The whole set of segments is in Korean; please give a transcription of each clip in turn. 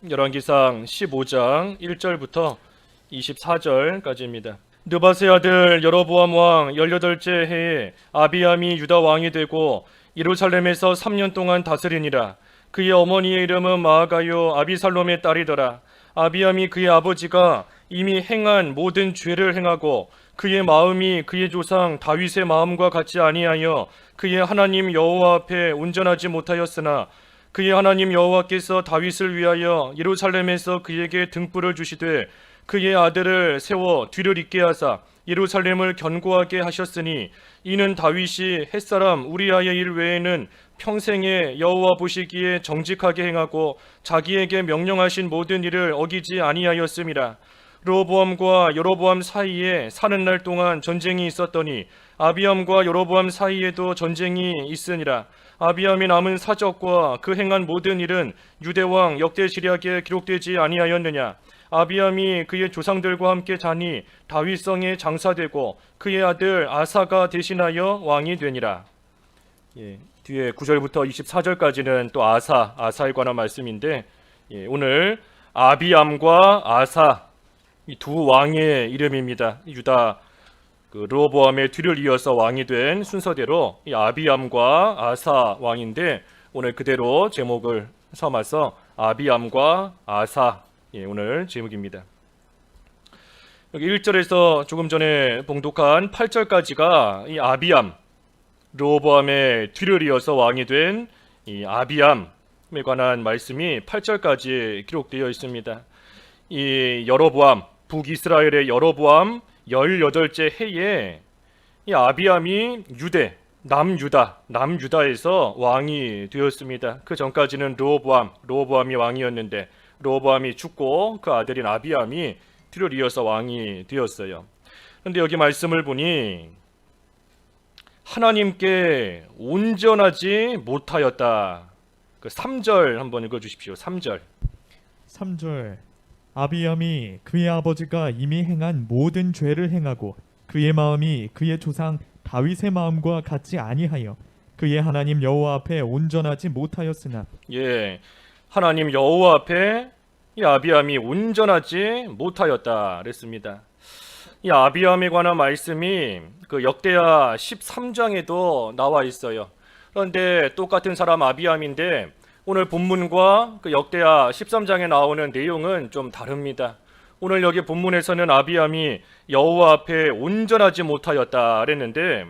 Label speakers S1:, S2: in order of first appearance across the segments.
S1: 열왕기상 15장 1절부터 24절까지입니다. 느바세 아들 여로보암 왕 18째 해에 아비암이 유다 왕이 되고 예루살렘에서 3년 동안 다스리니라. 그의 어머니의 이름은 마아가요 아비살롬의 딸이더라. 아비암이 그의 아버지가 이미 행한 모든 죄를 행하고 그의 마음이 그의 조상 다윗의 마음과 같지 아니하여 그의 하나님 여호와 앞에 온전하지 못하였으나 그의 하나님 여호와께서 다윗을 위하여 예루살렘에서 그에게 등불을 주시되 그의 아들을 세워 뒤를 잇게 하사 예루살렘을 견고하게 하셨으니 이는 다윗이 햇사람 우리아의 일 외에는 평생에 여호와 보시기에 정직하게 행하고 자기에게 명령하신 모든 일을 어기지 아니하였음이라. 르호보암과 여로보암 사이에 사는 날 동안 전쟁이 있었더니 아비암과 여로보암 사이에도 전쟁이 있으니라. 아비암이 남은 사적과 그 행한 모든 일은 유대왕 역대시략에 기록되지 아니하였느냐. 아비암이 그의 조상들과 함께 자니 다윗성에 장사되고 그의 아들 아사가 대신하여 왕이 되니라. 뒤에 9절부터 24절까지는 또 아사에 관한 말씀인데, 오늘 아비암과 아사 이 두 왕의 이름입니다. 유다 르호보암의 뒤를 이어서 왕이 된 순서대로 이 아비암과 아사 왕인데, 오늘 그대로 제목을 삼아서 아비암과 아사, 오늘 제목입니다. 여기 1절에서 조금 전에 봉독한 8절까지가 이 아비암, 르호보암의 뒤를 이어서 왕이 된 이 아비암에 관한 말씀이 8절까지 기록되어 있습니다. 이 여로보암, 북이스라엘의 여로보암 18째 해에 이 아비암이 남유다에서 왕이 되었습니다. 그 전까지는 르호보암이 왕이었는데 르호보암이 죽고 그 아들인 아비암이 뒤를 이어서 왕이 되었어요. 그런데 여기 말씀을 보니 하나님께 온전하지 못하였다. 그 3절 한번 읽어주십시오. 3절.
S2: 3절 아비암이 그의 아버지가 이미 행한 모든 죄를 행하고 그의 마음이 그의 조상 다윗의 마음과 같지 아니하여 그의 하나님 여호와 앞에 온전하지 못하였으나
S1: 하나님 여호와 앞에 이 아비암이 온전하지 못하였다 그랬습니다. 이 아비암에 관한 말씀이 그 역대하 13장에도 나와 있어요. 그런데 똑같은 사람 아비암인데 오늘 본문과 그 역대하 13장에 나오는 내용은 좀 다릅니다. 오늘 여기 본문에서는 아비암이 여호와 앞에 온전하지 못하였다 그랬는데,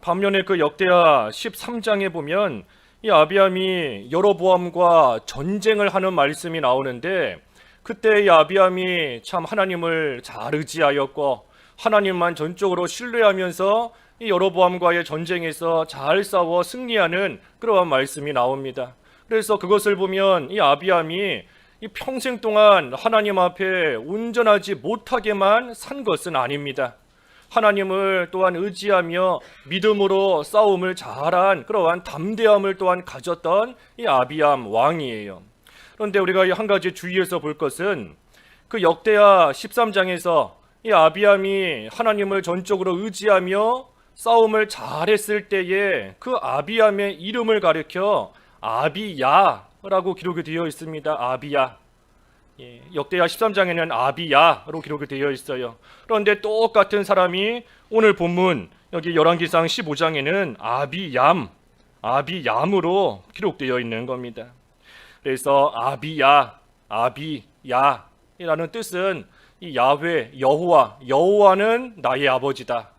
S1: 반면에 그 역대하 13장에 보면 이 아비암이 여로보암과 전쟁을 하는 말씀이 나오는데, 그때 이 아비암이 참 하나님을 잘 의지하였고 하나님만 전적으로 신뢰하면서 이 여로보암과의 전쟁에서 잘 싸워 승리하는 그러한 말씀이 나옵니다. 그래서 그것을 보면 이 아비암이 이 평생 동안 하나님 앞에 온전하지 못하게만 산 것은 아닙니다. 하나님을 또한 의지하며 믿음으로 싸움을 잘한 그러한 담대함을 또한 가졌던 이 아비암 왕이에요. 그런데 우리가 한 가지 주의해서 볼 것은 그 역대하 13장에서 이 아비암이 하나님을 전적으로 의지하며 싸움을 잘했을 때에 그 아비암의 이름을 가리켜 아비야라고 기록이 되어 있습니다. 아비야. 역대하 13장에는 아비야로 기록이 되어 있어요. 그런데 똑같은 사람이 오늘 본문 여기 열왕기상 15장에는 아비얌으로 기록되어 있는 겁니다. 그래서 아비야이라는 뜻은 이 야훼, 여호와는 나의 아버지다.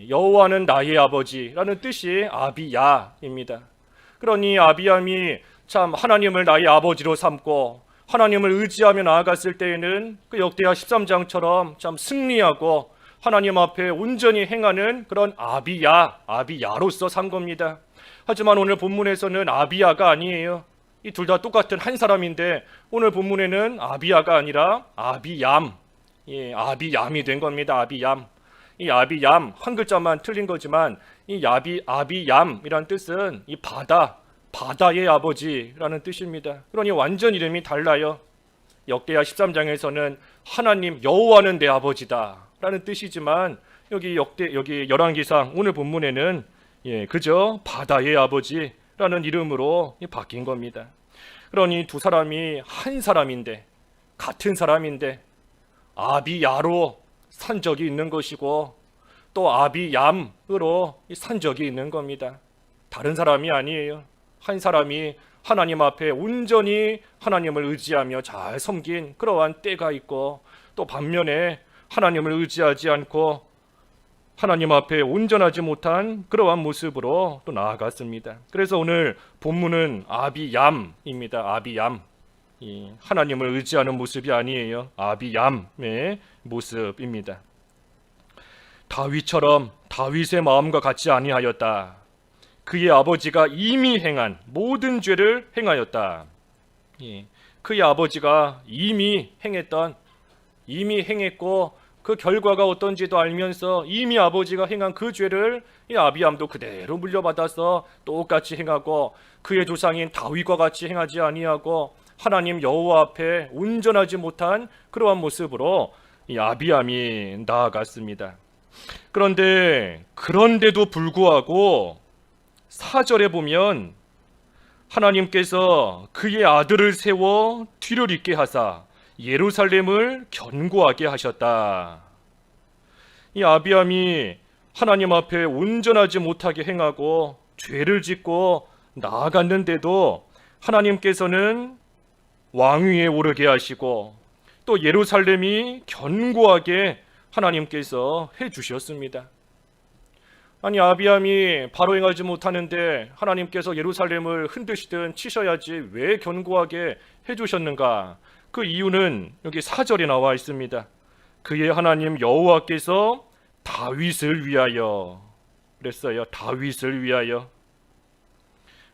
S1: 여호와는 나의 아버지라는 뜻이 아비야입니다. 그러니 아비암이 참 하나님을 나의 아버지로 삼고 하나님을 의지하며 나아갔을 때에는 그 역대하 13장처럼 참 승리하고 하나님 앞에 온전히 행하는 그런 아비야로서 산 겁니다. 하지만 오늘 본문에서는 아비야가 아니에요. 이 둘 다 똑같은 한 사람인데 오늘 본문에는 아비야가 아니라 아비얌이 된 겁니다. 아비얌. 이 아비얌 한 글자만 틀린 거지만 이 아비얌이란 뜻은 이 바다의 아버지라는 뜻입니다. 그러니 완전 이름이 달라요. 역대하 13장에서는 하나님 여호와는 내 아버지다라는 뜻이지만 여기 열왕기상 오늘 본문에는 그저 바다의 아버지라는 이름으로 바뀐 겁니다. 그러니 두 사람이 한 사람인데, 같은 사람인데 아비야로 산 적이 있는 것이고 또 아비얌으로 산 적이 있는 겁니다. 다른 사람이 아니에요. 한 사람이 하나님 앞에 온전히 하나님을 의지하며 잘 섬긴 그러한 때가 있고, 또 반면에 하나님을 의지하지 않고 하나님 앞에 온전하지 못한 그러한 모습으로 또 나아갔습니다. 그래서 오늘 본문은 아비얌입니다. 아비얌. 하나님을 의지하는 모습이 아니에요. 아비얌의 모습입니다. 다윗처럼 다윗의 마음과 같지 아니하였다. 그의 아버지가 이미 행한 모든 죄를 행하였다. 그의 아버지가 이미 행했고 그 결과가 어떤지도 알면서 이미 아버지가 행한 그 죄를 이 아비암도 그대로 물려받아서 똑같이 행하고, 그의 조상인 다윗과 같이 행하지 아니하고 하나님 여호와 앞에 온전하지 못한 그러한 모습으로 이 아비암이 나아갔습니다. 그런데도 불구하고 4절에 보면 하나님께서 그의 아들을 세워 뒤를 잇게 하사 예루살렘을 견고하게 하셨다. 이 아비암이 하나님 앞에 온전하지 못하게 행하고 죄를 짓고 나아갔는데도 하나님께서는 왕위에 오르게 하시고 또 예루살렘이 견고하게 하나님께서 해주셨습니다. 아니, 아비암이 바로 행하지 못하는데 하나님께서 예루살렘을 흔드시든 치셔야지 왜 견고하게 해주셨는가? 그 이유는 여기 4절에 나와 있습니다. 그의 하나님 여호와께서 다윗을 위하여 그랬어요. 다윗을 위하여.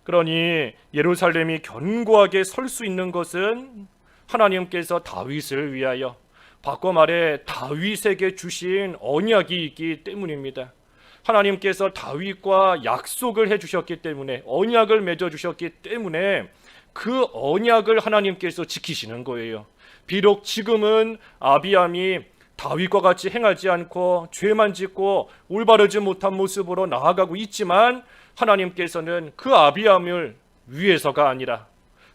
S1: 그러니 예루살렘이 견고하게 설 수 있는 것은 하나님께서 다윗을 위하여, 바꿔 말해 다윗에게 주신 언약이 있기 때문입니다. 하나님께서 다윗과 약속을 해주셨기 때문에, 언약을 맺어주셨기 때문에 그 언약을 하나님께서 지키시는 거예요. 비록 지금은 아비암이 다윗과 같이 행하지 않고 죄만 짓고 올바르지 못한 모습으로 나아가고 있지만, 하나님께서는 그 아비암을 위해서가 아니라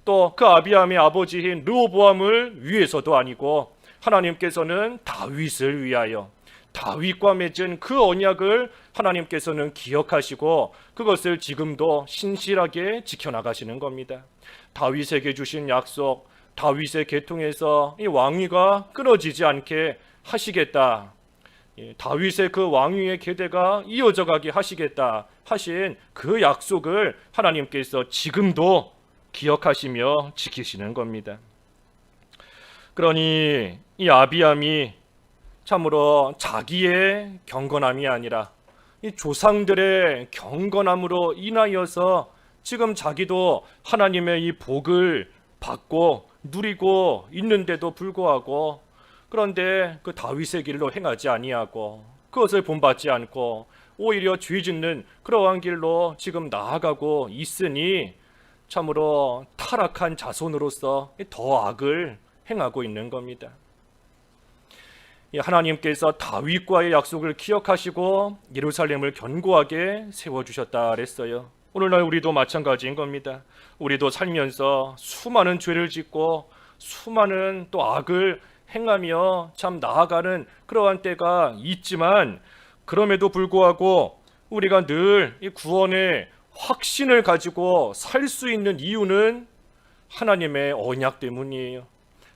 S1: 또 그 아비암의 아버지인 르호보암을 위해서도 아니고 하나님께서는 다윗을 위하여, 다윗과 맺은 그 언약을 하나님께서는 기억하시고 그것을 지금도 신실하게 지켜나가시는 겁니다. 다윗에게 주신 약속, 다윗의 계통에서 이 왕위가 끊어지지 않게 하시겠다, 다윗의 그 왕위의 계대가 이어져 가게 하시겠다 하신 그 약속을 하나님께서 지금도 기억하시며 지키시는 겁니다. 그러니 이 아비암이 참으로 자기의 경건함이 아니라 이 조상들의 경건함으로 인하여서 지금 자기도 하나님의 이 복을 받고 누리고 있는데도 불구하고, 그런데 그 다윗의 길로 행하지 아니하고 그것을 본받지 않고 오히려 죄 짓는 그러한 길로 지금 나아가고 있으니 참으로 타락한 자손으로서 더 악을 행하고 있는 겁니다. 하나님께서 다윗과의 약속을 기억하시고 예루살렘을 견고하게 세워주셨다 그랬어요. 오늘날 우리도 마찬가지인 겁니다. 우리도 살면서 수많은 죄를 짓고 수많은 또 악을 행하며 참 나아가는 그러한 때가 있지만, 그럼에도 불구하고 우리가 늘 이 구원의 확신을 가지고 살 수 있는 이유는 하나님의 언약 때문이에요.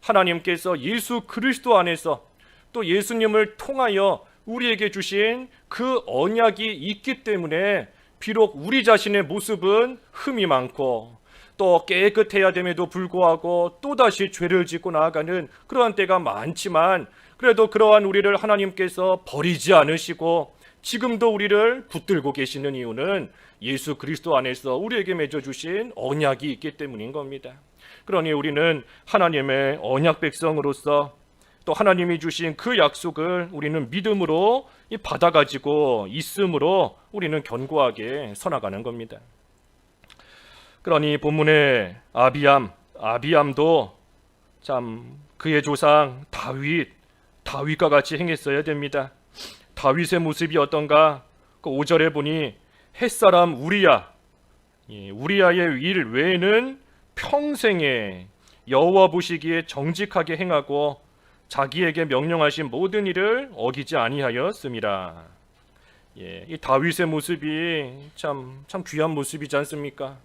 S1: 하나님께서 예수 그리스도 안에서 또 예수님을 통하여 우리에게 주신 그 언약이 있기 때문에 비록 우리 자신의 모습은 흠이 많고 또 깨끗해야 됨에도 불구하고 또다시 죄를 짓고 나아가는 그러한 때가 많지만, 그래도 그러한 우리를 하나님께서 버리지 않으시고 지금도 우리를 붙들고 계시는 이유는 예수 그리스도 안에서 우리에게 맺어주신 언약이 있기 때문인 겁니다. 그러니 우리는 하나님의 언약 백성으로서 또 하나님이 주신 그 약속을 우리는 믿음으로 받아가지고 있음으로 우리는 견고하게 서나가는 겁니다. 그러니 본문의 아비암도 참 그의 조상 다윗과 같이 행했어야 됩니다. 다윗의 모습이 어떤가? 그 5절에 보니 햇사람 우리야의 일 외에는 평생에 여호와 보시기에 정직하게 행하고 자기에게 명령하신 모든 일을 어기지 아니하였습니다. 이 다윗의 모습이 참 귀한 모습이지 않습니까?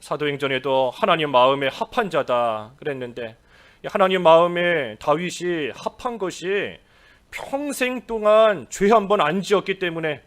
S1: 사도행전에도 하나님 마음에 합한 자다 그랬는데, 하나님 마음에 다윗이 합한 것이 평생 동안 죄 한 번 안 지었기 때문에,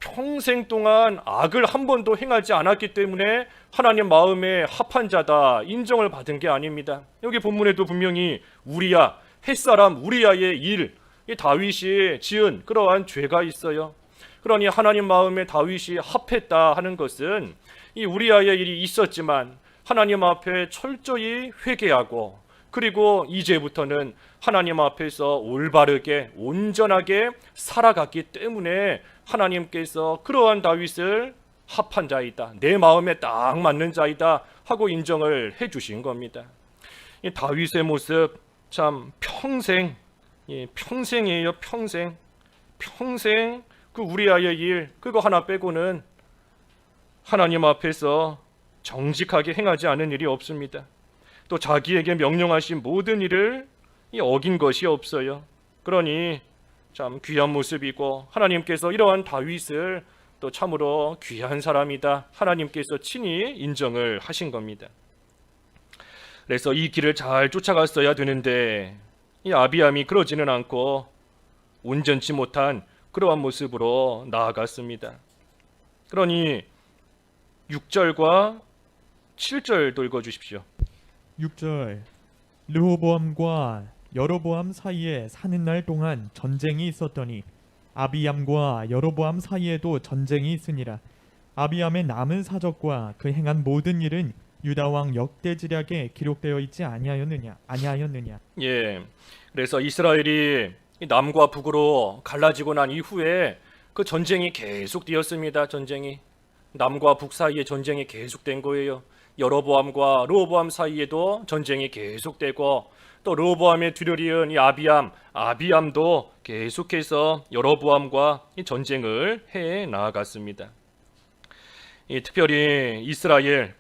S1: 평생 동안 악을 한 번도 행하지 않았기 때문에 하나님 마음에 합한 자다 인정을 받은 게 아닙니다. 여기 본문에도 분명히 우리야, 햇사람 우리야의 일, 이 다윗이 지은 그러한 죄가 있어요. 그러니 하나님 마음에 다윗이 합했다 하는 것은 이 우리야의 일이 있었지만 하나님 앞에 철저히 회개하고, 그리고 이제부터는 하나님 앞에서 올바르게 온전하게 살아갔기 때문에 하나님께서 그러한 다윗을 합한 자이다, 내 마음에 딱 맞는 자이다 하고 인정을 해주신 겁니다. 이 다윗의 모습 참 평생이에요. 평생 그 우리아의 일 그거 하나 빼고는 하나님 앞에서 정직하게 행하지 않은 일이 없습니다. 또 자기에게 명령하신 모든 일을 어긴 것이 없어요. 그러니 참 귀한 모습이고, 하나님께서 이러한 다윗을 또 참으로 귀한 사람이다 하나님께서 친히 인정을 하신 겁니다. 그래서 이 길을 잘 쫓아갔어야 되는데 이 아비암이 그러지는 않고 온전치 못한 그러한 모습으로 나아갔습니다. 그러니 6절과 7절도 읽어주십시오.
S2: 6절 르호보암과 여로보암 사이에 사는 날 동안 전쟁이 있었더니 아비암과 여로보암 사이에도 전쟁이 있으니라. 아비암의 남은 사적과 그 행한 모든 일은 유다 왕 역대지략에 기록되어 있지 아니하였느냐.
S1: 그래서 이스라엘이 남과 북으로 갈라지고 난 이후에 그 전쟁이 계속되었습니다. 남과 북 사이에 전쟁이 계속된 거예요. 여로보암과 르호보암 사이에도 전쟁이 계속되고, 또 르호보암의 뒤를 이은 이 아비암도 계속해서 여로보암과 이 전쟁을 해 나아갔습니다. 특별히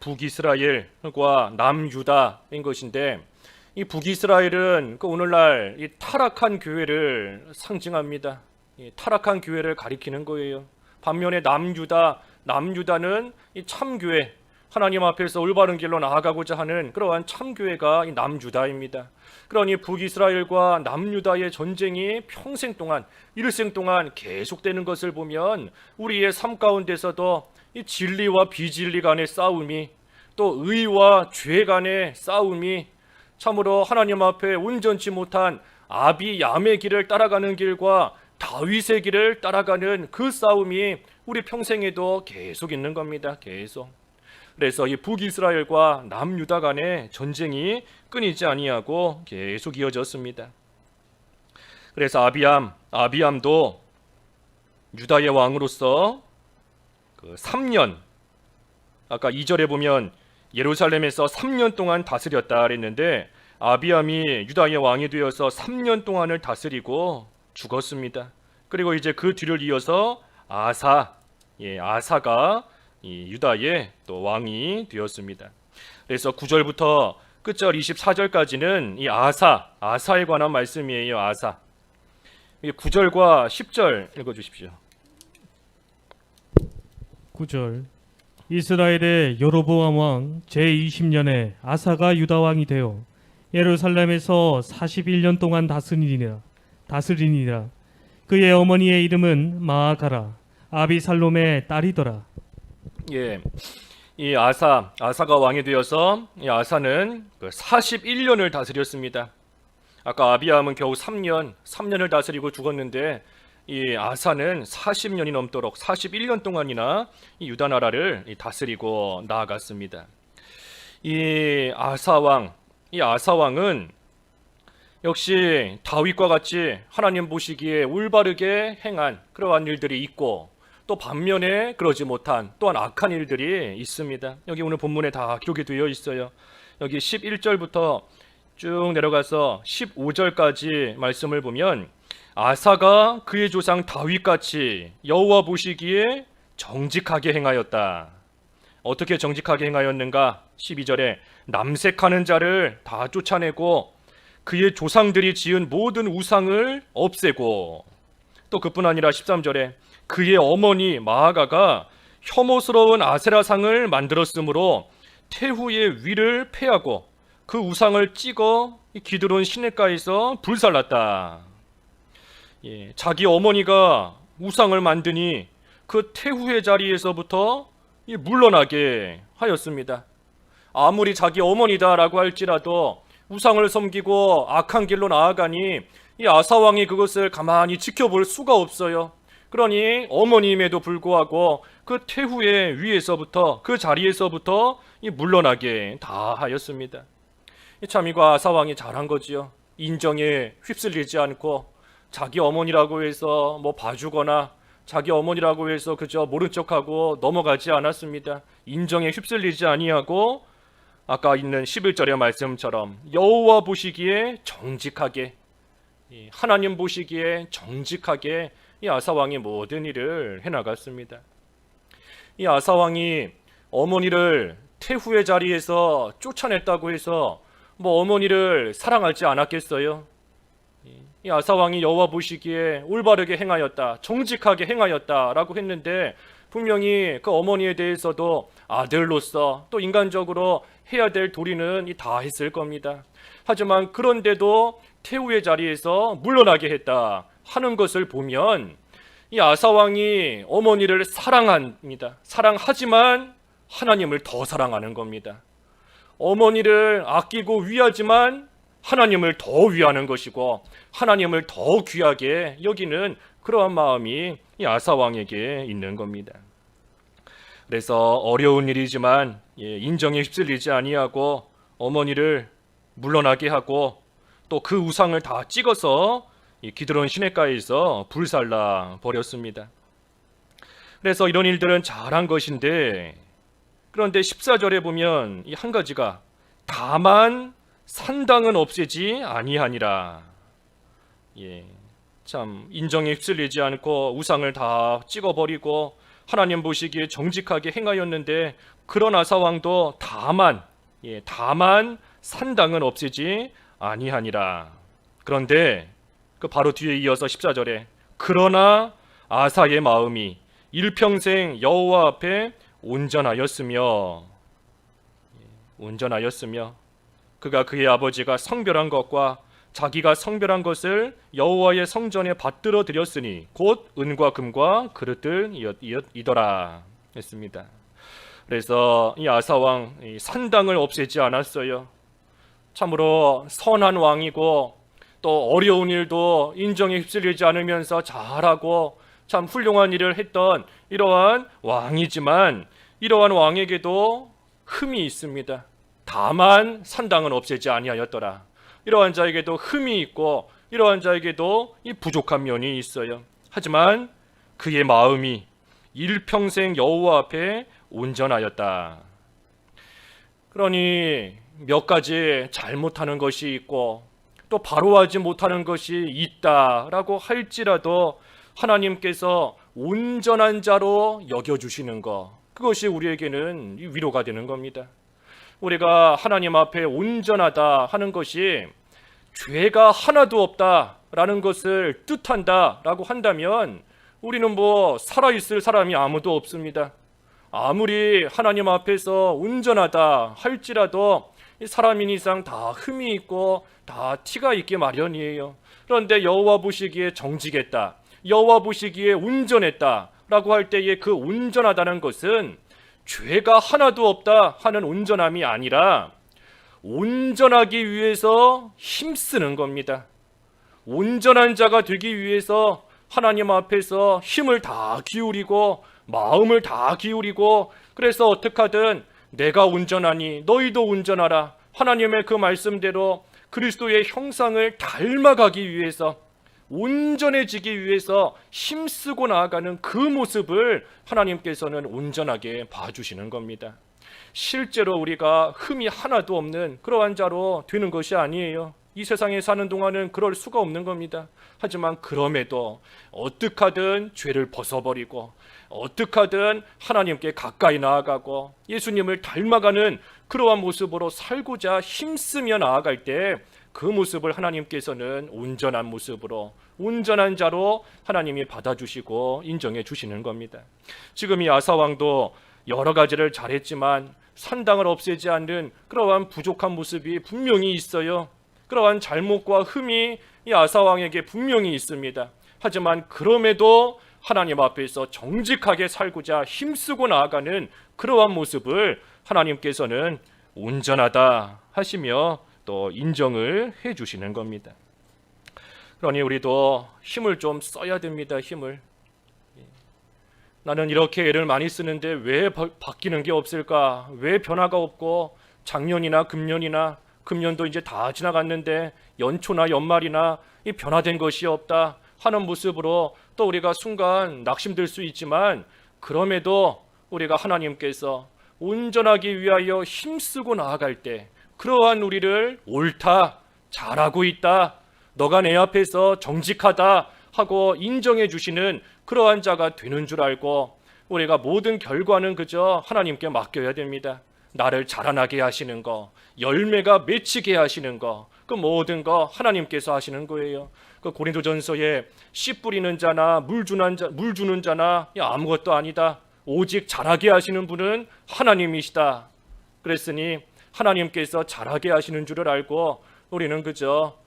S1: 북이스라엘과 남유다인 것인데, 이 북이스라엘은 그 오늘날 이 타락한 교회를 상징합니다. 타락한 교회를 가리키는 거예요. 반면에 남유다는 이 참교회, 하나님 앞에서 올바른 길로 나아가고자 하는 그러한 참교회가 이 남유다입니다. 그러니 북이스라엘과 남유다의 전쟁이 평생 동안, 일생 동안 계속되는 것을 보면 우리의 삶 가운데서도 이 진리와 비진리 간의 싸움이, 또 의와 죄 간의 싸움이, 참으로 하나님 앞에 온전치 못한 아비얌의 길을 따라가는 길과 다윗의 길을 따라가는 그 싸움이 우리 평생에도 계속 있는 겁니다. 계속. 그래서 이 북이스라엘과 남유다 간의 전쟁이 끊이지 아니하고 계속 이어졌습니다. 그래서 아비암도 유다의 왕으로서 그 3년, 아까 2절에 보면 예루살렘에서 3년 동안 다스렸다 그랬는데, 아비암이 유다의 왕이 되어서 3년 동안을 다스리고 죽었습니다. 그리고 이제 그 뒤를 이어서 아사가 이 유다의 또 왕이 되었습니다. 그래서 9절부터 끝절 24절까지는 이 아사에 관한 말씀이에요. 9절과 10절 읽어주십시오.
S3: 9절 이스라엘의 여로보암 왕 제20년에 아사가 유다 왕이 되어 예루살렘에서 41년 동안 다스리니라. 그의 어머니의 이름은 마아가라, 아비살롬의 딸이더라.
S1: 이 아사가 왕이 되어서 이 아사는 41년을 다스렸습니다. 아까 아비암은 겨우 3년을 다스리고 죽었는데, 이 아사는 40년이 넘도록 41년 동안이나 이 유다 나라를 다스리고 나아갔습니다. 이 아사왕은 역시 다윗과 같이 하나님 보시기에 올바르게 행한 그러한 일들이 있고, 또 반면에 그러지 못한 또한 악한 일들이 있습니다. 여기 오늘 본문에 다 기록이 되어 있어요. 여기 11절부터 쭉 내려가서 15절까지 말씀을 보면, 아사가 그의 조상 다윗같이 여호와 보시기에 정직하게 행하였다. 어떻게 정직하게 행하였는가? 12절에 남색하는 자를 다 쫓아내고 그의 조상들이 지은 모든 우상을 없애고, 또 그뿐 아니라 13절에 그의 어머니 마아가가 혐오스러운 아세라상을 만들었으므로 태후의 위를 패하고 그 우상을 찍어 기드론 시냇가에서 불살랐다. 자기 어머니가 우상을 만드니 그 태후의 자리에서부터 물러나게 하였습니다. 아무리 자기 어머니다라고 할지라도 우상을 섬기고 악한 길로 나아가니 이 아사왕이 그것을 가만히 지켜볼 수가 없어요. 그러니 어머님에도 불구하고 그 태후의 위에서부터, 그 자리에서부터 물러나게 다 하였습니다. 참 이거 아사왕이 잘한 거지요. 인정에 휩쓸리지 않고 자기 어머니라고 해서 뭐 봐주거나 자기 어머니라고 해서 그저 모른 척하고 넘어가지 않았습니다. 인정에 휩쓸리지 아니하고 아까 있는 11절의 말씀처럼 여호와 보시기에 정직하게, 하나님 보시기에 정직하게 이 아사왕이 모든 일을 해나갔습니다. 이 아사왕이 어머니를 태후의 자리에서 쫓아냈다고 해서 뭐 어머니를 사랑하지 않았겠어요? 이 아사왕이 여호와 보시기에 올바르게 행하였다, 정직하게 행하였다라고 했는데 분명히 그 어머니에 대해서도 아들로서 또 인간적으로 해야 될 도리는 다 했을 겁니다. 하지만 그런데도 태후의 자리에서 물러나게 했다 하는 것을 보면 이 아사왕이 어머니를 사랑합니다. 사랑하지만 하나님을 더 사랑하는 겁니다. 어머니를 아끼고 위하지만 하나님을 더 위하는 것이고 하나님을 더 귀하게 여기는 그러한 마음이 이 아사왕에게 있는 겁니다. 그래서 어려운 일이지만 인정에 휩쓸리지 아니하고 어머니를 물러나게 하고 또 그 우상을 다 찍어서 기드론 시냇가에서 불살라 버렸습니다. 그래서 이런 일들은 잘한 것인데, 그런데 14절에 보면 이 한 가지가 다만 산당은 없애지 아니하니라. 참 인정에 휩쓸리지 않고 우상을 다 찍어버리고 하나님 보시기에 정직하게 행하였는데 그런 아사왕도 다만 산당은 없애지 아니하니라. 그런데 그 바로 뒤에 이어서 14절에 그러나 아사의 마음이 일평생 여호와 앞에 온전하였으며 그가 그의 아버지가 성별한 것과 자기가 성별한 것을 여호와의 성전에 받들어 드렸으니 곧 은과 금과 그릇들이더라 했습니다. 그래서 이 아사왕 산당을 없애지 않았어요. 참으로 선한 왕이고 또 어려운 일도 인정에 휩쓸리지 않으면서 잘하고 참 훌륭한 일을 했던 이러한 왕이지만 이러한 왕에게도 흠이 있습니다. 다만 산당은 없애지 아니하였더라. 이러한 자에게도 흠이 있고 이러한 자에게도 이 부족한 면이 있어요. 하지만 그의 마음이 일평생 여호와 앞에 온전하였다. 그러니 몇 가지 잘못하는 것이 있고 또 바로 하지 못하는 것이 있다라고 할지라도 하나님께서 온전한 자로 여겨주시는 것, 그것이 우리에게는 위로가 되는 겁니다. 우리가 하나님 앞에 온전하다 하는 것이 죄가 하나도 없다라는 것을 뜻한다라고 한다면 우리는 뭐 살아있을 사람이 아무도 없습니다. 아무리 하나님 앞에서 온전하다 할지라도 사람인 이상 다 흠이 있고 다 티가 있기 마련이에요. 그런데 여호와 보시기에 정직했다, 여호와 보시기에 온전했다라고 할 때의 그 온전하다는 것은 죄가 하나도 없다 하는 온전함이 아니라 온전하기 위해서 힘쓰는 겁니다. 온전한 자가 되기 위해서 하나님 앞에서 힘을 다 기울이고 마음을 다 기울이고, 그래서 어떻게 하든 내가 온전하니 너희도 온전하라, 하나님의 그 말씀대로 그리스도의 형상을 닮아가기 위해서, 온전해지기 위해서 힘쓰고 나아가는 그 모습을 하나님께서는 온전하게 봐주시는 겁니다. 실제로 우리가 흠이 하나도 없는 그러한 자로 되는 것이 아니에요. 이 세상에 사는 동안은 그럴 수가 없는 겁니다. 하지만 그럼에도 어떻게 하든 죄를 벗어버리고 어떻게 하든 하나님께 가까이 나아가고 예수님을 닮아가는 그러한 모습으로 살고자 힘쓰며 나아갈 때 그 모습을 하나님께서는 온전한 모습으로 온전한 자로 하나님이 받아주시고 인정해 주시는 겁니다. 지금 이 아사왕도 여러 가지를 잘했지만 산당을 없애지 않는 그러한 부족한 모습이 분명히 있어요. 그러한 잘못과 흠이 이 아사왕에게 분명히 있습니다. 하지만 그럼에도 하나님 앞에서 정직하게 살고자 힘쓰고 나아가는 그러한 모습을 하나님께서는 온전하다 하시며 또 인정을 해 주시는 겁니다. 그러니 우리도 힘을 좀 써야 됩니다. 힘을. 나는 이렇게 애를 많이 쓰는데 왜 바뀌는 게 없을까? 왜 변화가 없고 작년이나 금년도 이제 다 지나갔는데 연초나 연말이나 이 변화된 것이 없다 하는 모습으로 또 우리가 순간 낙심될 수 있지만 그럼에도 우리가 하나님께서 온전하기 위하여 힘쓰고 나아갈 때 그러한 우리를 옳다, 잘하고 있다, 너가 내 앞에서 정직하다 하고 인정해 주시는 그러한 자가 되는 줄 알고 우리가 모든 결과는 그저 하나님께 맡겨야 됩니다. 나를 자라나게 하시는 거, 열매가 맺히게 하시는 거, 그 모든 거 하나님께서 하시는 거예요. 그 고린도전서에 씨 뿌리는 자나 물 주는 자나 아무것도 아니다. 오직 자라게 하시는 분은 하나님이시다. 그랬으니 하나님께서 자라게 하시는 줄을 알고 우리는 그저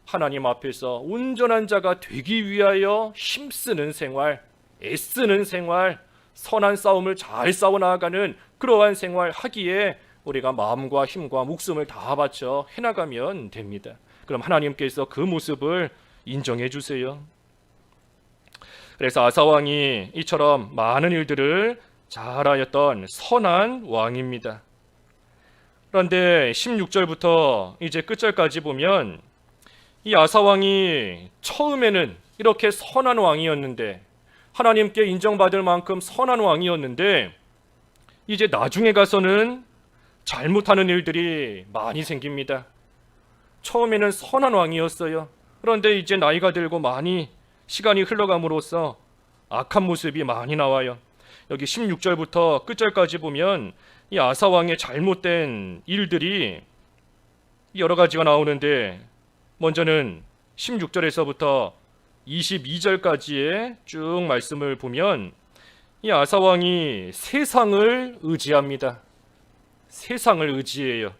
S1: 하나님 앞에서 온전한 자가 되기 위하여 힘쓰는 생활, 애쓰는 생활, 선한 싸움을 잘 싸워 나가는 그러한 생활 하기에 우리가 마음과 힘과 목숨을 다 바쳐 해나가면 됩니다. 그럼 하나님께서 그 모습을 인정해 주세요. 그래서 아사왕이 이처럼 많은 일들을 잘하였던 선한 왕입니다. 그런데 16절부터 이제 끝절까지 보면 이 아사왕이 처음에는 이렇게 선한 왕이었는데 하나님께 인정받을 만큼 선한 왕이었는데 이제 나중에 가서는 잘못하는 일들이 많이 생깁니다. 처음에는 선한 왕이었어요. 그런데 이제 나이가 들고 많이 시간이 흘러감으로써 악한 모습이 많이 나와요. 여기 16절부터 끝절까지 보면 이 아사왕의 잘못된 일들이 여러 가지가 나오는데 먼저는 16절에서부터 22절까지의 쭉 말씀을 보면 이 아사왕이 세상을 의지합니다. 세상을 의지해요.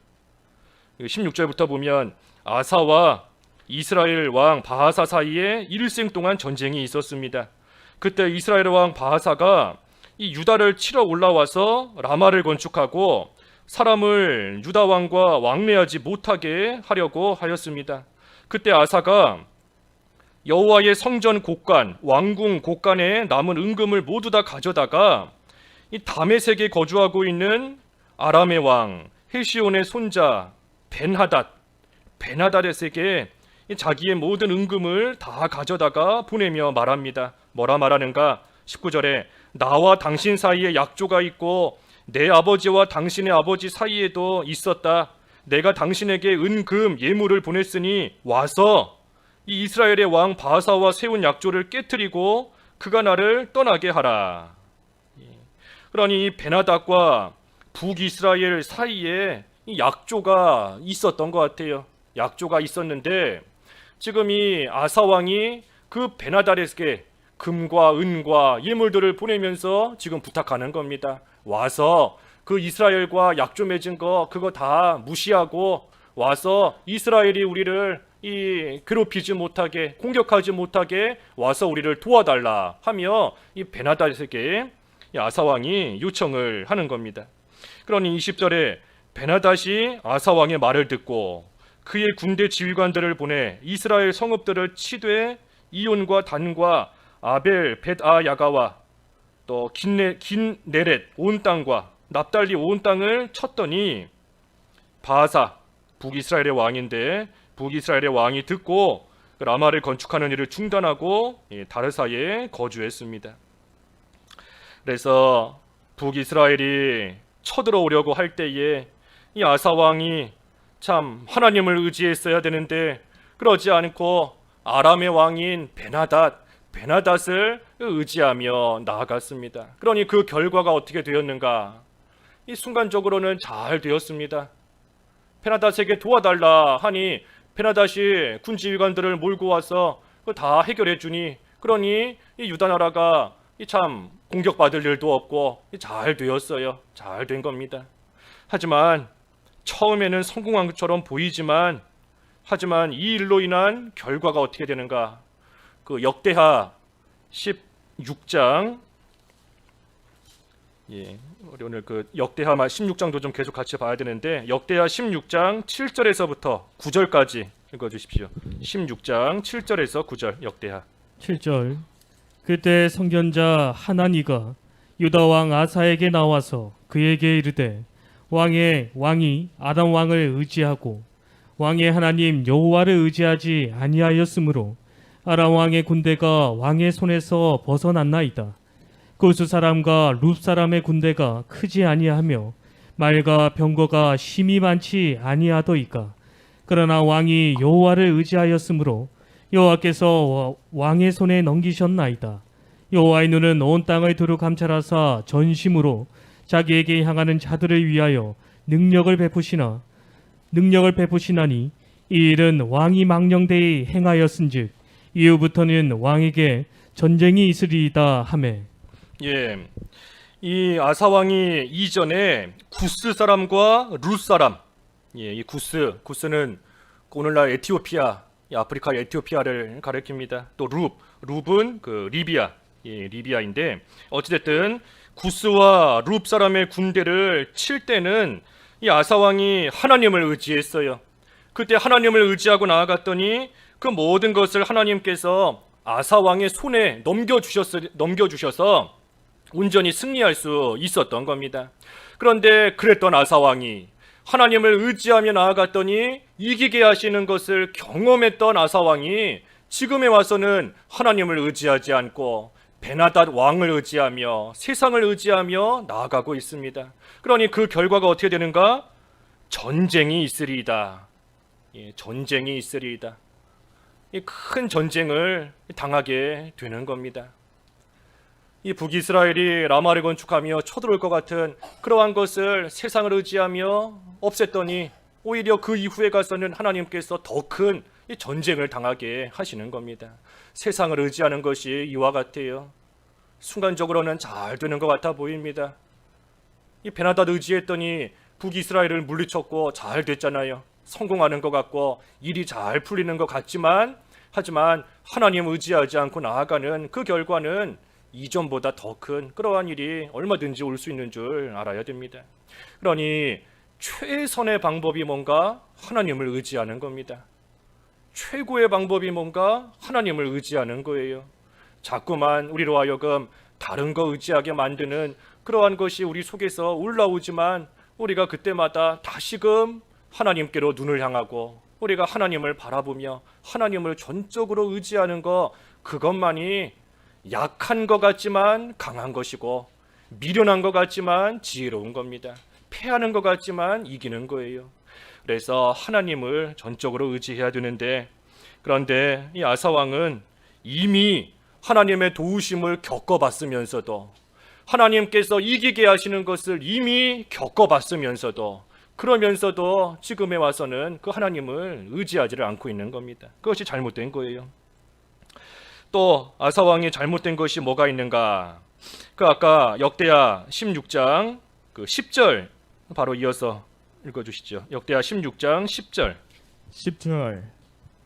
S1: 16절부터 보면 아사와 이스라엘 왕 바하사 사이에 일생 동안 전쟁이 있었습니다. 그때 이스라엘 왕 바하사가 이 유다를 치러 올라와서 라마를 건축하고 사람을 유다 왕과 왕래하지 못하게 하려고 하였습니다. 그때 아사가 여호와의 성전 곳간, 왕궁 곳간에 남은 은금을 모두 다 가져다가 이 다메섹에 거주하고 있는 아람의 왕 헬시온의 손자 벤하닷에게 자기의 모든 은금을 다 가져다가 보내며 말합니다. 뭐라 말하는가? 19절에 나와 당신 사이에 약조가 있고 내 아버지와 당신의 아버지 사이에도 있었다. 내가 당신에게 은금 예물을 보냈으니 와서 이 이스라엘의 왕 바하사와 세운 약조를 깨뜨리고 그가 나를 떠나게 하라. 그러니 이 베나닥과 북이스라엘 사이에 이 약조가 있었던 것 같아요. 약조가 있었는데 지금 이 아사 왕이 그 베나닥에게 금과 은과 예물들을 보내면서 지금 부탁하는 겁니다. 와서 그 이스라엘과 약조 맺은 거 그거 다 무시하고 와서 이스라엘이 우리를 괴롭히지 못하게 공격하지 못하게 와서 우리를 도와달라 하며 이 베나닷에게 아사 왕이 요청을 하는 겁니다. 그러니 20절에 베나닷이 아사 왕의 말을 듣고 그의 군대 지휘관들을 보내 이스라엘 성읍들을 치되 이온과 단과 아벨 벳아 야가와 또 긴네렛 온 땅과 납달리 온 땅을 쳤더니 바하사 북이스라엘의 왕인데 북이스라엘의 왕이 듣고 라마를 건축하는 일을 중단하고 다르사에 거주했습니다. 그래서 북이스라엘이 쳐들어오려고 할 때에 이 아사 왕이 참 하나님을 의지했어야 되는데 그러지 않고 아람의 왕인 베나닷을 의지하며 나아갔습니다. 그러니 그 결과가 어떻게 되었는가? 이 순간적으로는 잘 되었습니다. 베나닷에게 도와달라 하니 베나닷이 군지휘관들을 몰고 와서 다 해결해 주니 그러니 이 유다 나라가 참 공격받을 일도 없고 잘 되었어요. 잘 된 겁니다. 하지만 처음에는 성공한 것처럼 보이지만 이 일로 인한 결과가 어떻게 되는가? 그 역대하 16장 우리 오늘 그 역대하 16장도 좀 계속 같이 봐야 되는데 역대하 16장 7절에서부터 9절까지 읽어 주십시오. 16장 7절에서 9절 역대하
S3: 7절. 그때 선견자 하나니가 유다 왕 아사에게 나와서 그에게 이르되 왕이 아람 왕을 의지하고 왕의 하나님 여호와를 의지하지 아니하였으므로 아람 왕의 군대가 왕의 손에서 벗어났나이다. 고수 사람과 룹 사람의 군대가 크지 아니하며 말과 병거가 심히 많지 아니하더이까. 그러나 왕이 여호와를 의지하였으므로 여호와께서 왕의 손에 넘기셨나이다. 여호와의 눈은 온 땅을 두루 감찰하사 전심으로 자기에게 향하는 자들을 위하여 능력을 베푸시나니 이 일은 왕이 망령되이 행하였은즉 이후부터는 왕에게 전쟁이 있으리이다 하매.
S1: 이 아사 왕이 이전에 구스 사람과 룻 사람, 이 구스는 오늘날 에티오피아, 아프리카 에티오피아를 가리킵니다. 또 룹은 그 리비아인데 어찌됐든 구스와 룹 사람의 군대를 칠 때는 이 아사 왕이 하나님을 의지했어요. 그때 하나님을 의지하고 나아갔더니 그 모든 것을 하나님께서 아사 왕의 손에 넘겨주셔서 온전히 승리할 수 있었던 겁니다. 그런데 그랬던 아사 왕이 하나님을 의지하며 나아갔더니 이기게 하시는 것을 경험했던 아사 왕이 지금에 와서는 하나님을 의지하지 않고 베나닷 왕을 의지하며 세상을 의지하며 나아가고 있습니다. 그러니 그 결과가 어떻게 되는가? 전쟁이 있으리이다. 전쟁이 있으리이다. 이 큰 전쟁을 당하게 되는 겁니다. 이 북이스라엘이 라마를 건축하며 쳐들어올 것 같은 그러한 것을 세상을 의지하며 없앴더니 오히려 그 이후에 가서는 하나님께서 더 큰 전쟁을 당하게 하시는 겁니다. 세상을 의지하는 것이 이와 같아요. 순간적으로는 잘 되는 것 같아 보입니다. 이 베나닷 의지했더니 북이스라엘을 물리쳤고 잘 됐잖아요. 성공하는 것 같고 일이 잘 풀리는 것 같지만 하지만 하나님 의지하지 않고 나아가는 그 결과는 이전보다 더 큰 그러한 일이 얼마든지 올 수 있는 줄 알아야 됩니다. 그러니 최선의 방법이 뭔가? 하나님을 의지하는 겁니다. 최고의 방법이 뭔가? 하나님을 의지하는 거예요. 자꾸만 우리로 하여금 다른 거 의지하게 만드는 그러한 것이 우리 속에서 올라오지만 우리가 그때마다 다시금 하나님께로 눈을 향하고 우리가 하나님을 바라보며 하나님을 전적으로 의지하는 것, 그것만이 약한 것 같지만 강한 것이고 미련한 것 같지만 지혜로운 겁니다. 패하는 것 같지만 이기는 거예요. 그래서 하나님을 전적으로 의지해야 되는데, 그런데 이 아사 왕은 이미 하나님의 도우심을 겪어봤으면서도, 하나님께서 이기게 하시는 것을 이미 겪어봤으면서도, 그러면서도 지금에 와서는 그 하나님을 의지하지를 않고 있는 겁니다. 그것이 잘못된 거예요. 또 아사 왕이 잘못된 것이 뭐가 있는가? 그 아까 역대하 16장 그 10절 바로 이어서 읽어주시죠. 역대하 16장 10절.
S2: 10절.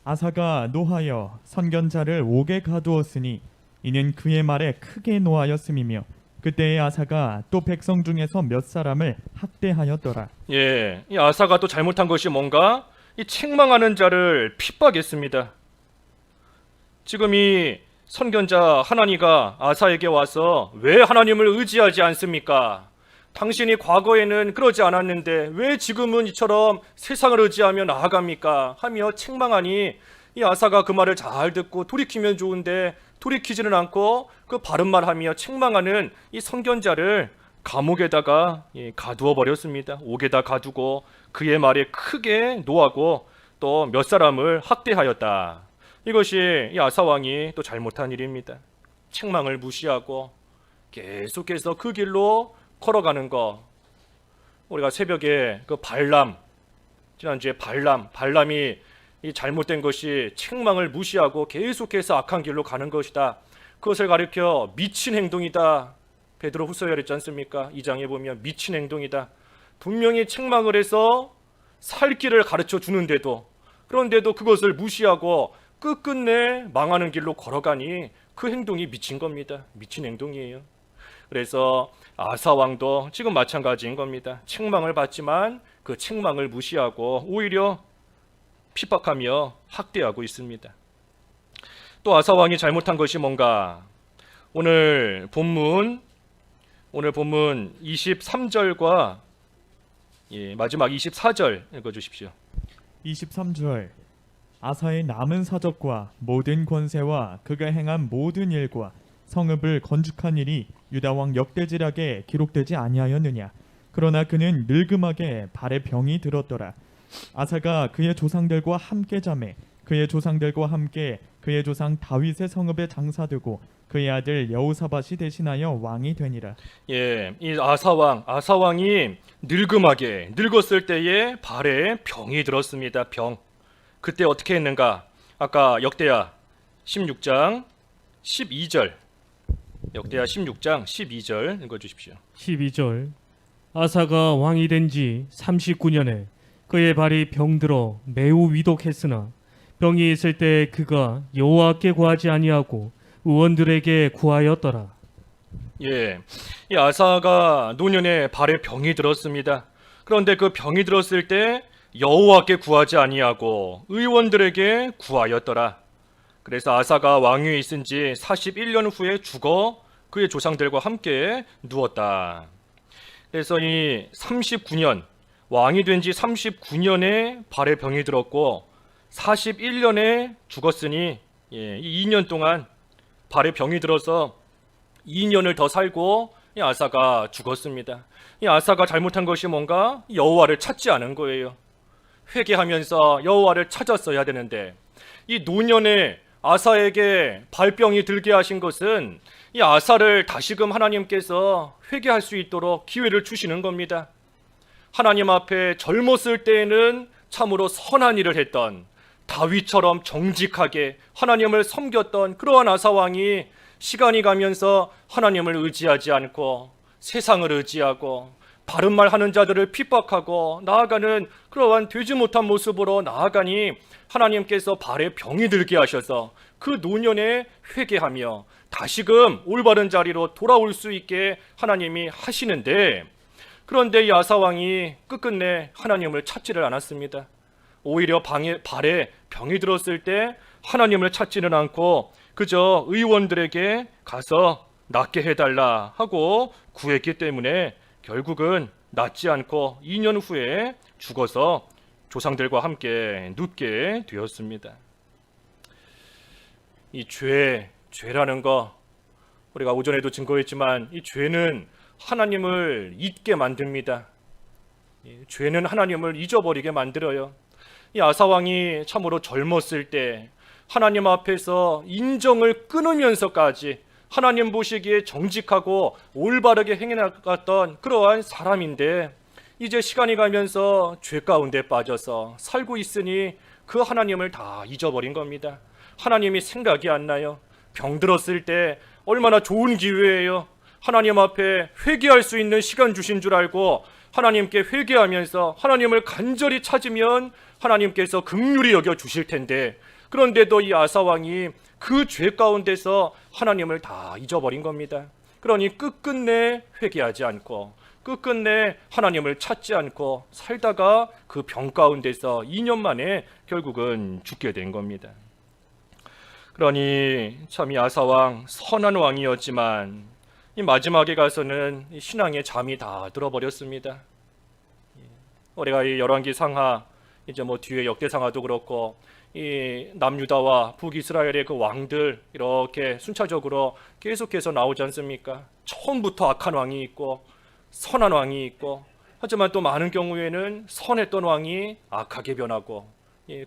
S2: 아사가 노하여 선견자를 옥에 가두었으니 이는 그의 말에 크게 노하였음이며 그때의 아사가 또 백성 중에서 몇 사람을 학대하였더라.
S1: 이 아사가 또 잘못한 것이 뭔가? 이 책망하는 자를 핍박했습니다. 지금 이 선견자 하나니가 아사에게 와서 왜 하나님을 의지하지 않습니까? 당신이 과거에는 그러지 않았는데 왜 지금은 이처럼 세상을 의지하며 나아갑니까? 하며 책망하니 이 아사가 그 말을 잘 듣고 돌이키면 좋은데 돌이키지는 않고 그 바른 말 하며 책망하는 이 선견자를 감옥에다가 가두어 버렸습니다. 옥에다 가두고 그의 말에 크게 노하고 또 몇 사람을 학대하였다. 이것이 이 아사 왕이 또 잘못한 일입니다. 책망을 무시하고 계속해서 그 길로 걸어가는 거. 우리가 새벽에 그 발람, 지난주에 발람이 이 잘못된 것이 책망을 무시하고 계속해서 악한 길로 가는 것이다. 그것을 가리켜 미친 행동이다. 베드로 후서에 그랬지 않습니까? 2장에 보면 미친 행동이다. 분명히 책망을 해서 살 길을 가르쳐 주는데도, 그런데도 그것을 무시하고 끝끝내 망하는 길로 걸어가니 그 행동이 미친 겁니다. 미친 행동이에요. 그래서 아사 왕도 지금 마찬가지인 겁니다. 책망을 받지만 그 책망을 무시하고 오히려 핍박하며 학대하고 있습니다. 또 아사 왕이 잘못한 것이 뭔가? 오늘 본문 23절과 마지막 24절 읽어주십시오.
S2: 23절 아사의 남은 사적과 모든 권세와 그가 행한 모든 일과 성읍을 건축한 일이 유다왕 역대지략에 기록되지 아니하였느냐. 그러나 그는 늙음하게 발에 병이 들었더라. 아사가 그의 조상들과 함께 잠에 그의 조상들과 함께 그의 조상 다윗의 성읍에 장사되고 그의 아들 여호사밧이 대신하여 왕이 되니라.
S1: 이 아사 왕이 늙음하게 늙었을 때에 발에 병이 들었습니다. 병. 그때 어떻게 했는가? 아까 역대하 16장 12절. 역대하 16장 12절 읽어 주십시오.
S3: 12절 아사가 왕이 된 지 39년에 그의 발이 병들어 매우 위독했으나 병이 있을 때 그가 여호와께 구하지 아니하고 의원들에게 구하였더라.
S1: 이 아사가 노년에 발에 병이 들었습니다. 그런데 그 병이 들었을 때 여호와께 구하지 아니하고 의원들에게 구하였더라. 그래서 아사가 왕위에 있은 지 41년 후에 죽어 그의 조상들과 함께 누웠다. 그래서 이 39년 왕이 된 지 39년에 발에 병이 들었고 41년에 죽었으니 이 2년 동안 발에 병이 들어서 2년을 더 살고 이 아사가 죽었습니다. 이 아사가 잘못한 것이 뭔가? 여호와를 찾지 않은 거예요. 회개하면서 여호와를 찾았어야 되는데 이 노년에 아사에게 발병이 들게 하신 것은 이 아사를 다시금 하나님께서 회개할 수 있도록 기회를 주시는 겁니다. 하나님 앞에 젊었을 때에는 참으로 선한 일을 했던 다윗처럼 정직하게 하나님을 섬겼던 그러한 아사 왕이 시간이 가면서 하나님을 의지하지 않고 세상을 의지하고 바른 말 하는 자들을 핍박하고 나아가는 그러한 되지 못한 모습으로 나아가니 하나님께서 발에 병이 들게 하셔서 그 노년에 회개하며 다시금 올바른 자리로 돌아올 수 있게 하나님이 하시는데, 그런데 이 아사 왕이 끝끝내 하나님을 찾지를 않았습니다. 오히려 발에 병이 들었을 때 하나님을 찾지는 않고 그저 의원들에게 가서 낫게 해달라 하고 구했기 때문에 결국은 낫지 않고 2년 후에 죽어서 조상들과 함께 눕게 되었습니다. 이 죄라는 거 우리가 오전에도 증거했지만 이 죄는 하나님을 잊게 만듭니다. 죄는 하나님을 잊어버리게 만들어요. 이 아사 왕이 참으로 젊었을 때 하나님 앞에서 인정을 끊으면서까지 하나님 보시기에 정직하고 올바르게 행해나갔던 그러한 사람인데 이제 시간이 가면서 죄 가운데 빠져서 살고 있으니 그 하나님을 다 잊어버린 겁니다. 하나님이 생각이 안 나요. 병들었을 때 얼마나 좋은 기회예요. 하나님 앞에 회개할 수 있는 시간 주신 줄 알고 하나님께 회개하면서 하나님을 간절히 찾으면 하나님께서 긍휼히 여겨 주실 텐데, 그런데도 이 아사 왕이 그 죄 가운데서 하나님을 다 잊어버린 겁니다. 그러니 끝끝내 회개하지 않고 끝끝내 하나님을 찾지 않고 살다가 그 병 가운데서 2년 만에 결국은 죽게 된 겁니다. 그러니 참 이 아사 왕 선한 왕이었지만 이 마지막에 가서는 신앙의 잠이 다 들어버렸습니다. 우리가 이 열왕기 상하 이제 뒤에 역대상하도 그렇고 이 남유다와 북이스라엘의 그 왕들 이렇게 순차적으로 계속해서 나오지 않습니까? 처음부터 악한 왕이 있고 선한 왕이 있고, 하지만 또 많은 경우에는 선했던 왕이 악하게 변하고,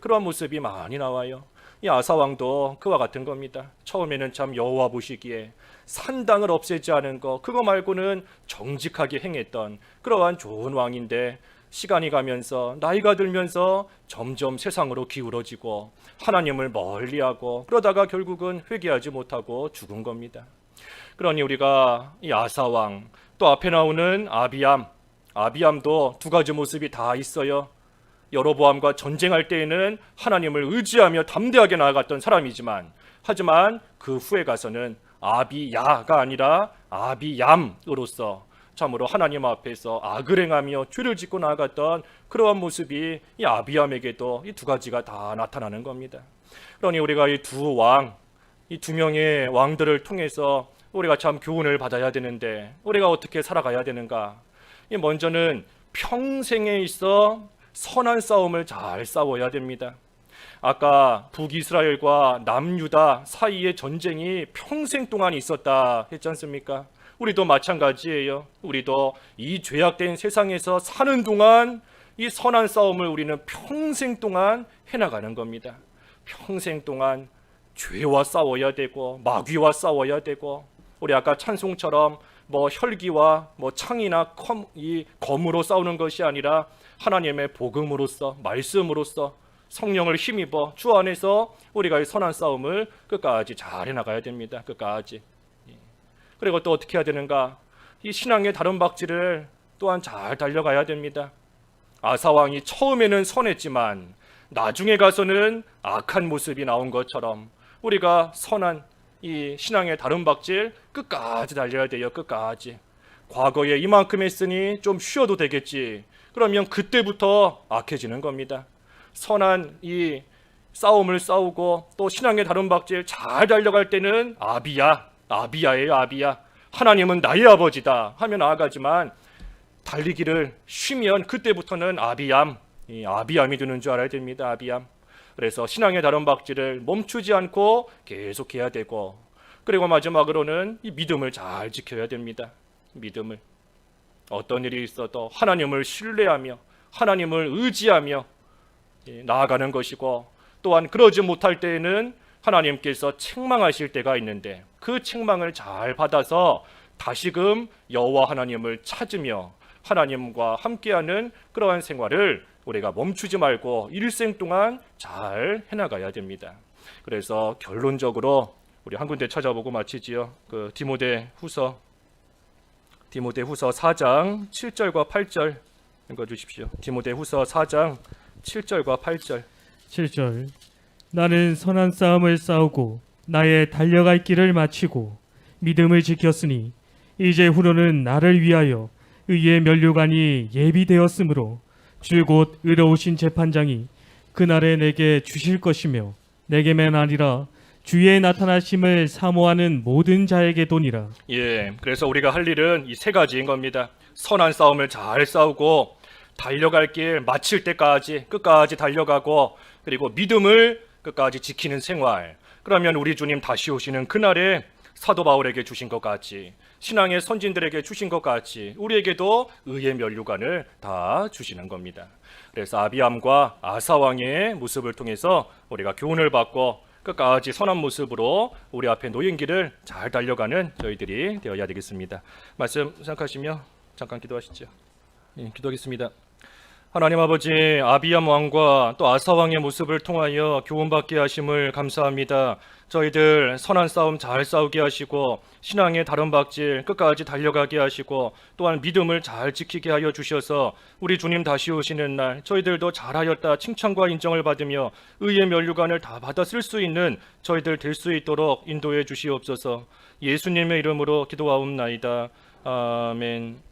S1: 그러한 모습이 많이 나와요. 이 아사 왕도 그와 같은 겁니다. 처음에는 참 여호와 보시기에 산당을 없애지 않은 거, 그거 말고는 정직하게 행했던 그러한 좋은 왕인데, 시간이 가면서 나이가 들면서 점점 세상으로 기울어지고 하나님을 멀리하고, 그러다가 결국은 회개하지 못하고 죽은 겁니다. 그러니 우리가 이 아사왕, 또 앞에 나오는 아비암도 두 가지 모습이 다 있어요. 여로보암과 전쟁할 때에는 하나님을 의지하며 담대하게 나아갔던 사람이지만, 하지만 그 후에 가서는 아비야가 아니라 아비얌으로서 참으로 하나님 앞에서 악을 행하며 죄를 짓고 나아갔던 그러한 모습이 이 아비암에게도 이 두 가지가 다 나타나는 겁니다. 그러니 우리가 이 두 명의 왕들을 통해서 우리가 참 교훈을 받아야 되는데, 우리가 어떻게 살아가야 되는가? 먼저는 평생에 있어 선한 싸움을 잘 싸워야 됩니다. 아까 북이스라엘과 남유다 사이의 전쟁이 평생 동안 있었다 했지 않습니까? 우리도 마찬가지예요. 우리도 이 죄악된 세상에서 사는 동안 이 선한 싸움을 우리는 평생 동안 해나가는 겁니다. 평생 동안 죄와 싸워야 되고, 마귀와 싸워야 되고, 우리 아까 찬송처럼 혈기와 창이나 이 검으로 싸우는 것이 아니라 하나님의 복음으로써, 말씀으로써 성령을 힘입어 주 안에서 우리가 이 선한 싸움을 끝까지 잘 해나가야 됩니다. 끝까지. 그리고 또 어떻게 해야 되는가? 이 신앙의 다른 박질을 또한 잘 달려가야 됩니다. 아사왕이 처음에는 선했지만 나중에 가서는 악한 모습이 나온 것처럼, 우리가 선한 이 신앙의 다른 박질 끝까지 달려야 돼요. 끝까지. 과거에 이만큼 했으니 좀 쉬어도 되겠지. 그러면 그때부터 악해지는 겁니다. 선한 이 싸움을 싸우고 또 신앙의 다른 박질 잘 달려갈 때는 아비야예요. 아비야. 하나님은 나의 아버지다 하며 나아가지만, 달리기를 쉬면 그때부터는 아비암이 되는 줄 알아야 됩니다. 아비암. 그래서 신앙의 다른 박질을 멈추지 않고 계속해야 되고, 그리고 마지막으로는 이 믿음을 잘 지켜야 됩니다. 믿음을. 어떤 일이 있어도 하나님을 신뢰하며 하나님을 의지하며 나아가는 것이고, 또한 그러지 못할 때에는 하나님께서 책망하실 때가 있는데, 그 책망을 잘 받아서 다시금 여호와 하나님을 찾으며 하나님과 함께하는 그러한 생활을 우리가 멈추지 말고 일생 동안 잘 해나가야 됩니다. 그래서 결론적으로 우리 한 군데 찾아보고 마치지요. 그 디모데후서 4장 7절과 8절 읽어주십시오. 디모데후서 4장 7절과 8절.
S3: 7절. 나는 선한 싸움을 싸우고 나의 달려갈 길을 마치고 믿음을 지켰으니 이제 후로는 나를 위하여 의의 면류관이 예비되었으므로 주 곧 의로우신 재판장이 그날에 내게 주실 것이며, 내게만 아니라 주의 나타나심을 사모하는 모든 자에게도니라.
S1: 그래서 우리가 할 일은 이 세 가지인 겁니다. 선한 싸움을 잘 싸우고, 달려갈 길 마칠 때까지 끝까지 달려가고, 그리고 믿음을 끝까지 지키는 생활. 그러면 우리 주님 다시 오시는 그날에 사도 바울에게 주신 것 같이, 신앙의 선진들에게 주신 것 같이 우리에게도 의의 면류관을 다 주시는 겁니다. 그래서 아비암과 아사왕의 모습을 통해서 우리가 교훈을 받고 끝까지 선한 모습으로 우리 앞에 놓인 길을 잘 달려가는 저희들이 되어야 되겠습니다. 말씀 생각하시며 잠깐 기도하시죠. 기도하겠습니다. 하나님 아버지, 아비암 왕과 또 아사 왕의 모습을 통하여 교훈받게 하심을 감사합니다. 저희들 선한 싸움 잘 싸우게 하시고, 신앙의 다른 박질 끝까지 달려가게 하시고, 또한 믿음을 잘 지키게 하여 주셔서 우리 주님 다시 오시는 날 저희들도 잘하였다 칭찬과 인정을 받으며 의의 면류관을 다 받아 쓸 수 있는 저희들 될 수 있도록 인도해 주시옵소서. 예수님의 이름으로 기도하옵나이다. 아멘.